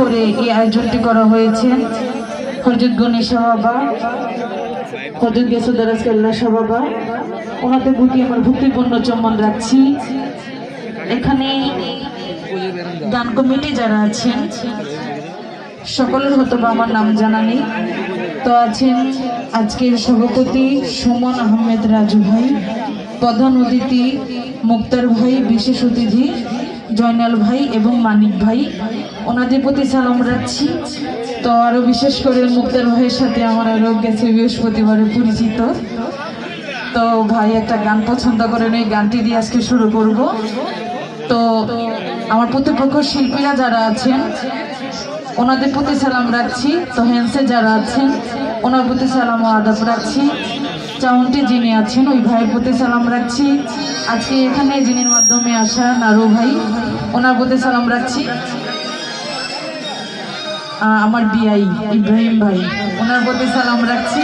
করে এই আয়োজনটি করা হয়েছে। হযরত গণেশা বাবা, হযরত গেসুদারাস কেল্লাশা বাবা, ওনাদের প্রতি আমার ভক্তিপূর্ণ চম্বন রাখছি। এখানে গান কমিটি যারা আছেন সকলের হয়তো আমার নাম জানা নেই, তো আছেন আজকের সভাপতি সুমন আহমেদ রাজু ভাই, প্রধান অতিথি মুক্তার ভাই, বিশেষ অতিথি জয়নাল ভাই এবং মানিক ভাই, ওনাদের প্রতি সালাম রাখছি। তো আরো বিশেষ করে মুক্তার ভাইয়ের সাথে আমার আরো গেছে বৃহস্পতিবারে পরিচিত। তো ভাই একটা গান পছন্দ করেন, এই গানটি দিয়ে আজকে শুরু করব। তো আমার প্রতিপক্ষ শিল্পীরা যারা আছেন ওনাদের প্রতি সালাম রাখছি। তো হ্যান্সে যারা আছেন ওনার প্রতি সালাম ও আদাব রাখছি। চাউন্টে যিনি আছেন ওই ভাইয়ের প্রতি সালাম রাখছি। আজকে এখানে যিনি মাধ্যমে আসা নারু ভাই, ওনার প্রতি সালাম রাখছি। আমার বিআই ইব্রাহিম ভাই, ওনার প্রতি সালাম রাখছি।